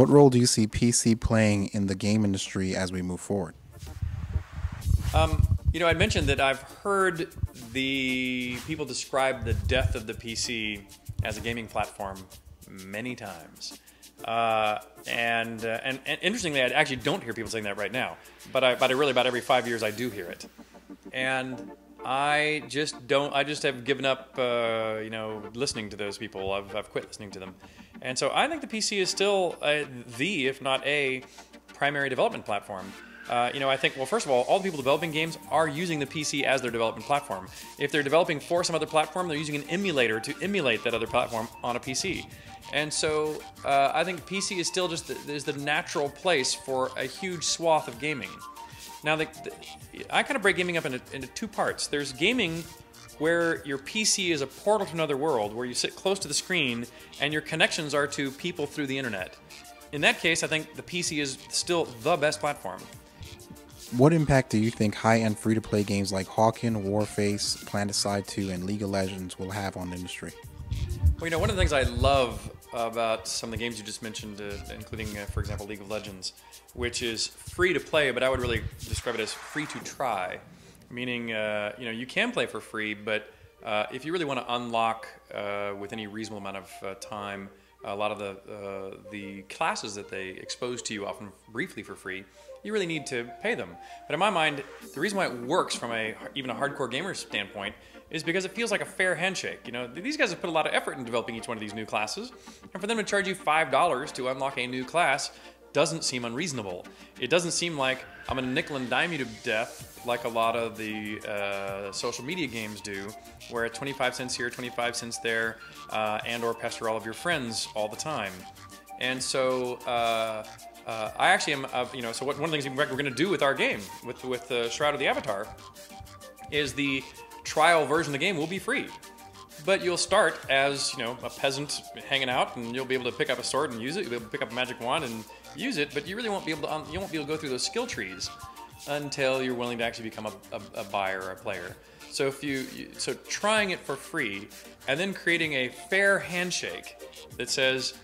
What role do you see PC playing in the game industry as we move forward? I mentioned that I've heard the people describe the death of the PC as a gaming platform many times. And interestingly, I actually don't hear people saying that right now. But really, about every 5 years, I do hear it. And I just don't. I just have given up, listening to those people. I've quit listening to them. And so I think the PC is still the, if not a, primary development platform. I think, well, first of all the people developing games are using the PC as their development platform. If they're developing for some other platform, they're using an emulator to emulate that other platform on a PC. And so I think PC is still just the natural place for a huge swath of gaming. Now, I kind of break gaming up into two parts. There's gaming where your PC is a portal to another world, where you sit close to the screen and your connections are to people through the internet. In that case, I think the PC is still the best platform. What impact do you think high-end free-to-play games like Hawken, Warface, Planetside 2, and League of Legends will have on the industry? Well, one of the things I love about some of the games you just mentioned, including, for example, League of Legends, which is free to play, but I would really describe it as free to try. Meaning, you can play for free, but if you really want to unlock with any reasonable amount of time a lot of the classes that they expose to you, often briefly for free, you really need to pay them. But in my mind, the reason why it works from even a hardcore gamer standpoint is because it feels like a fair handshake. These guys have put a lot of effort in developing each one of these new classes, and for them to charge you $5 to unlock a new class doesn't seem unreasonable. It doesn't seem like I'm going to nickel and dime you to death like a lot of the social media games do, where it's 25 cents here, 25 cents there, and or pester all of your friends all the time. And so I actually am, so one of the things we're going to do with our game, with Shroud of the Avatar, is the trial version of the game will be free. But you'll start as, a peasant hanging out, and you'll be able to pick up a sword and use it. You'll be able to pick up a magic wand and use it, but you really won't be able to. You won't be able to go through those skill trees until you're willing to actually become a buyer or a player. So so trying it for free and then creating a fair handshake that says,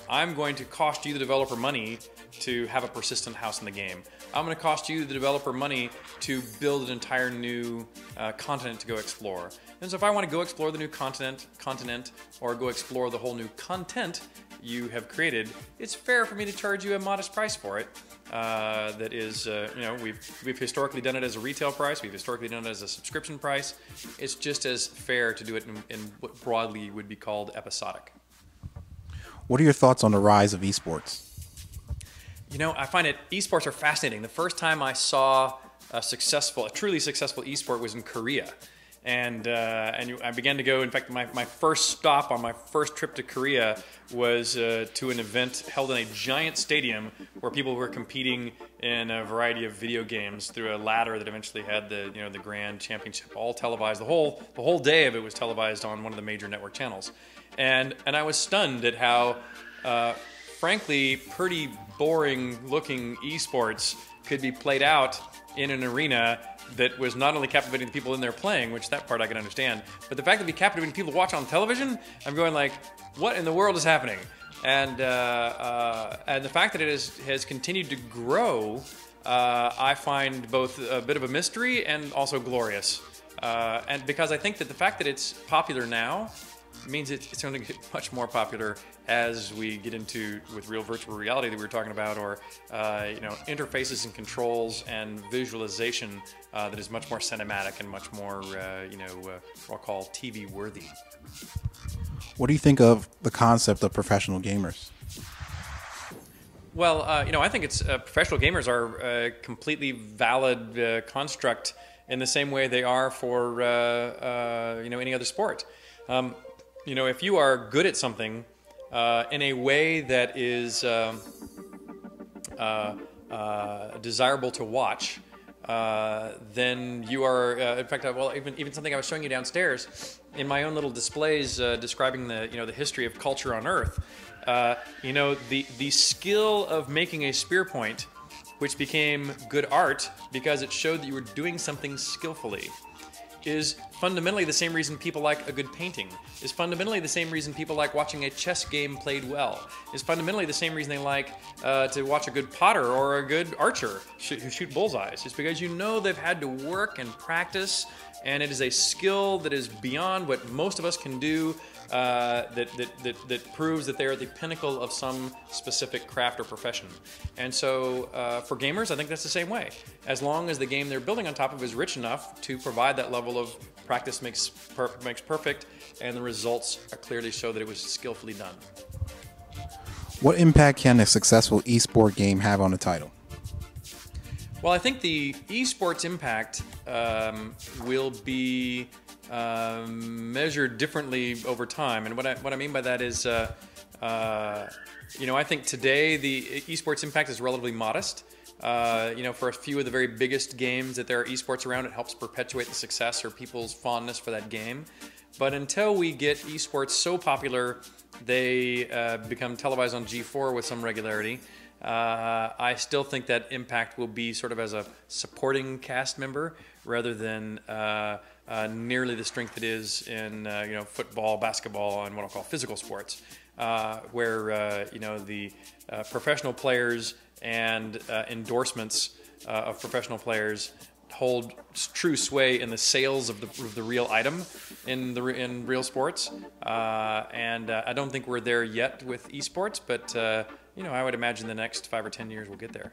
I'm going to cost you, the developer, money to have a persistent house in the game. I'm going to cost you, the developer, money to build an entire new continent to go explore. And so if I want to go explore the new continent, or go explore the whole new content you have created, it's fair for me to charge you a modest price for it. That is, we've historically done it as a retail price. We've historically done it as a subscription price. It's just as fair to do it in what broadly would be called episodic. What are your thoughts on the rise of esports? I find esports are fascinating. The first time I saw a truly successful esport was in Korea. And I began to go, in fact, my first stop on my first trip to Korea was to an event held in a giant stadium where people were competing in a variety of video games through a ladder that eventually had the grand championship, all televised. The whole day of it was televised on one of the major network channels. And I was stunned at how, frankly, pretty boring looking esports could be played out in an arena that was not only captivating the people in there playing, which that part I can understand, but the fact that it be captivating people to watch on television, I'm going like, what in the world is happening? And the fact that it has continued to grow, I find both a bit of a mystery and also glorious. And because I think that the fact that it's popular now means it's going to get much more popular as we get into with real virtual reality that we were talking about, or interfaces and controls and visualization that is much more cinematic and much more what I'll call TV worthy. What do you think of the concept of professional gamers? Well, I think it's professional gamers are a completely valid construct in the same way they are for any other sport. If you are good at something in a way that is desirable to watch, then you are. In fact, even something I was showing you downstairs in my own little displays describing the history of culture on Earth. The skill of making a spear point, which became good art because it showed that you were doing something skillfully, is fundamentally the same reason people like a good painting, is fundamentally the same reason people like watching a chess game played well, is fundamentally the same reason they like to watch a good potter or a good archer who shoot bullseyes. It's because you know they've had to work and practice, and it is a skill that is beyond what most of us can do, that proves that they're at the pinnacle of some specific craft or profession. And so for gamers, I think that's the same way. As long as the game they're building on top of is rich enough to provide that level of practice makes perfect, and the results clearly show that it was skillfully done. What impact can a successful esport game have on the title? Well, I think the esports impact will be measured differently over time, and what I mean by that is, I think today the esports impact is relatively modest. For a few of the very biggest games that there are esports around, it helps perpetuate the success or people's fondness for that game. But until we get esports so popular they become televised on G4 with some regularity, I still think that impact will be sort of as a supporting cast member rather than nearly the strength it is in football, basketball, and what I'll call physical sports, where the professional players and endorsements of professional players hold true sway in the sales of the real item in real sports, and I don't think we're there yet with esports, but I would imagine the next 5 or 10 years we'll get there.